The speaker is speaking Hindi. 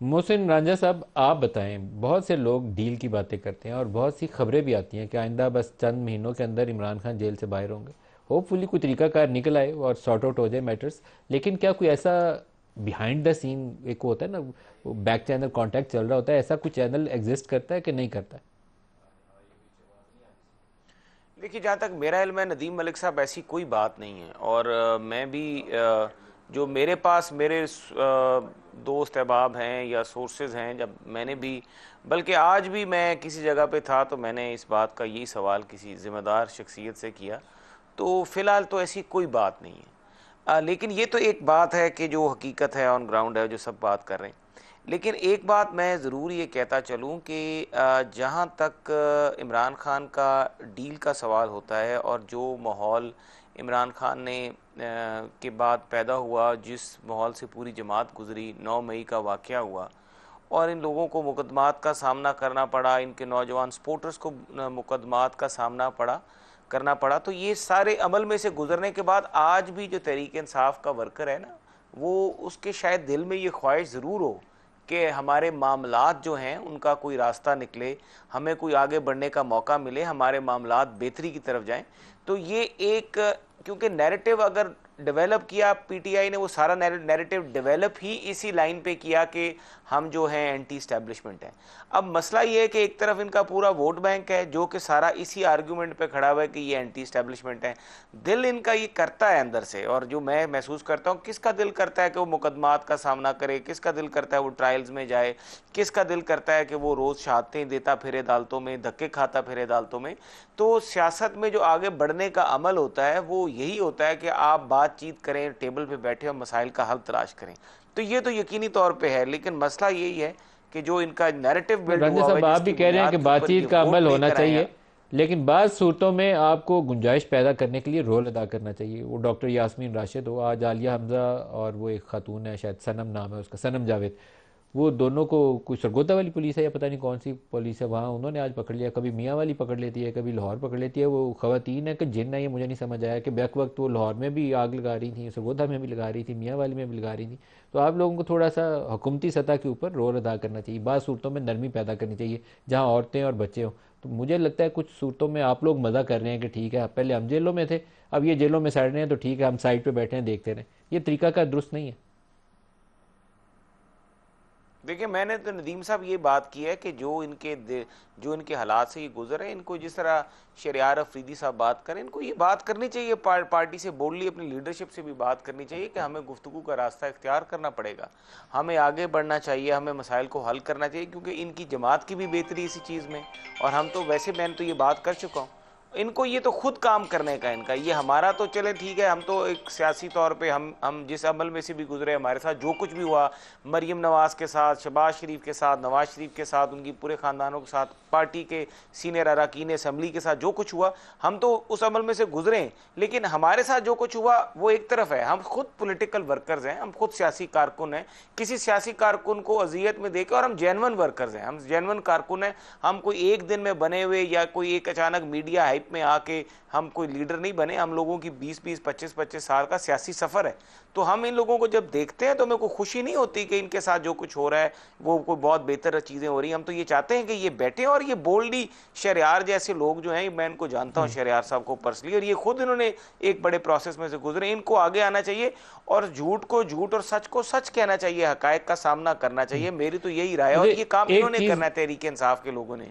मोहसिन रांझा साहब, आप बताएं, बहुत से लोग डील की बातें करते हैं और बहुत सी खबरें भी आती हैं कि आइंदा बस चंद महीनों के अंदर इमरान खान जेल से बाहर होंगे। होपफुली कोई तरीकाकार निकल आए और सॉर्ट आउट हो जाए मैटर्स। लेकिन क्या कोई ऐसा बिहाइंड द सीन एक होता है ना, वो बैक चैनल कांटेक्ट चल रहा होता है, ऐसा कोई चैनल एग्जिस्ट करता है कि नहीं करता है? देखिए, जहाँ तक मेरा इल्म है नदीम मलिक साहब, ऐसी कोई बात नहीं है। और मैं भी जो मेरे पास मेरे दोस्त अहबाब हैं या सोर्सेज हैं, जब मैंने भी, बल्कि आज भी मैं किसी जगह पे था तो मैंने इस बात का यही सवाल किसी ज़िम्मेदार शख्सियत से किया, तो फ़िलहाल तो ऐसी कोई बात नहीं है। लेकिन ये तो एक बात है कि जो हकीकत है, ऑन ग्राउंड है, जो सब बात कर रहे हैं। लेकिन एक बात मैं ज़रूर ये कहता चलूँ कि जहाँ तक इमरान खान का डील का सवाल होता है और जो माहौल इमरान खान ने के बाद पैदा हुआ, जिस माहौल से पूरी जमात गुजरी, 9 मई का वाक़या हुआ और इन लोगों को मुकदमात का सामना करना पड़ा, इनके नौजवान सपोर्टर्स को मुकदमात का सामना करना पड़ा, तो ये सारे अमल में से गुजरने के बाद आज भी जो तहरीक इंसाफ का वर्कर है ना, वो उसके शायद दिल में ये ख्वाहिश ज़रूर हो कि हमारे मामलात जो हैं उनका कोई रास्ता निकले, हमें कोई आगे बढ़ने का मौका मिले, हमारे मामलात बेहतरी की तरफ जाएं। तो ये एक, क्योंकि नैरेटिव अगर डेवलप किया पीटीआई ने, वो सारा नैरेटिव डेवलप ही इसी लाइन पे किया कि हम जो हैं एंटी इस्टेब्लिशमेंट हैं। अब मसला ये है कि एक तरफ इनका पूरा वोट बैंक है जो कि सारा इसी आर्गूमेंट पे खड़ा हुआ है कि ये एंटी इस्टेब्लिशमेंट है। दिल इनका ये करता है अंदर से, और जो मैं महसूस करता हूँ, किसका दिल करता है कि वो मुकदमात का सामना करे, किसका दिल करता है वो ट्रायल्स में जाए, किसका दिल करता है कि वो रोज़ शहादतें देता फिरे अदालतों में, धक्के खाता फिरे अदालतों में। तो सियासत में जो आगे बढ़ने का अमल होता है वो यही होता है कि आप बातचीत करें, टेबल पे बैठे और मसाइल का हल तलाश करें। तो ये तो यकीनी तौर पे है, लेकिन मसला यही है कि जो इनका नैरेटिव तो बिल्ड रंजन हुआ हुआ है, साहब, आप भी जिसकी कह रहे हैं कि बुनियाद के ऊपर ये बातचीत का वोट अमल होना लेकर आए हैं। चाहिए, लेकिन बाज़ सूरतों में आपको गुंजाइश पैदा करने के लिए रोल अदा करना चाहिए। वो डॉक्टर यास्मीन राशिद हो, आज आलिया हमज़ा, और वो एक खातून है, शायद सनम नाम है उसका, सनम जावेद, वो दोनों को कोई सरगोदा वाली पुलिस है या पता नहीं कौन सी पुलिस है वहाँ, उन्होंने आज पकड़ लिया। कभी मियाँ वाली पकड़ लेती है, कभी लाहौर पकड़ लेती है। वो ख़वातीन है कि जिन है, ये मुझे नहीं समझ आया कि बैक वक्त वो लाहौर में भी आग लगा रही थी, सरगोदा में भी लगा रही थी, मियाँ वाली में भी लगा रही थी। तो आप लोगों को थोड़ा सा हुकूमती सतह के ऊपर रोल अदा करना चाहिए, बाज़ सूरतों में नरमी पैदा करनी चाहिए जहाँ औरतें और बच्चे हों। तो मुझे लगता है कुछ सूरतों में आप लोग मज़ा कर रहे हैं कि ठीक है, पहले हम जेलों में थे, अब ये जेलों में सड़ रहे हैं, तो ठीक है हम साइड पे बैठे हैं देखते रहें। ये तरीका का दुरुस्त नहीं है। देखिए, मैंने तो नदीम साहब ये बात की है कि जो इनके हालात से ये गुजर है, इनको जिस तरह शरियार अफरीदी साहब बात करें, इनको ये बात करनी चाहिए, पार्टी से बोल्डली अपनी लीडरशिप से भी बात करनी चाहिए कि हमें गुफ्तगू का रास्ता इख्तियार करना पड़ेगा, हमें आगे बढ़ना चाहिए, हमें मसाइल को हल करना चाहिए, क्योंकि इनकी जमात की भी बेहतरी इसी चीज़ में। और हम तो वैसे, मैंने तो ये बात कर चुका हूँ, इनको ये तो खुद काम करने का इनका, ये हमारा तो चले ठीक है, हम तो एक सियासी तौर पे हम जिस अमल में से भी गुजरे, हमारे साथ जो कुछ भी हुआ, मरीम नवाज़ के साथ, शहबाज शरीफ के साथ, नवाज़ शरीफ के साथ, उनकी पूरे ख़ानदानों के साथ, पार्टी के सीनियर अरकान असम्बली के साथ जो कुछ हुआ, हम तो उस अमल में से गुजरे। लेकिन हमारे साथ जो कुछ हुआ वो एक तरफ है, हम खुद पोलिटिकल वर्कर्स हैं, हम खुद सियासी कारकुन हैं। किसी सियासी कारकुन को अजियत में देकर, और हम जेनवन वर्कर्स हैं, हम जेनवन कारकुन हैं, हम कोई एक दिन में बने हुए या कोई एक अचानक मीडिया हाइप में आके हम कोई लीडर नहीं बने। हम लोगों की 20-20, 25-25 साल का सियासी सफ़र है। तो हम इन लोगों को जब देखते हैं तो मेरे को खुशी नहीं होती कि इनके साथ जो कुछ हो रहा है वो कोई बहुत बेहतर चीज़ें हो रही हैं। हम तो ये चाहते हैं कि ये बैठे, और ये बोल्डली, शरियार जैसे लोग जो हैं, मैं इनको जानता हूँ शरियार साहब को पर्सनली, और ये खुद इन्होंने एक बड़े प्रोसेस में से गुजरे, इनको आगे आना चाहिए और झूठ को झूठ और सच को सच कहना चाहिए, हकायक का सामना करना चाहिए। मेरी तो यही राय है, और मुझे ये काम एक इन्होंने चीज़ करना है, तहरीक इंसाफ के लोगों ने।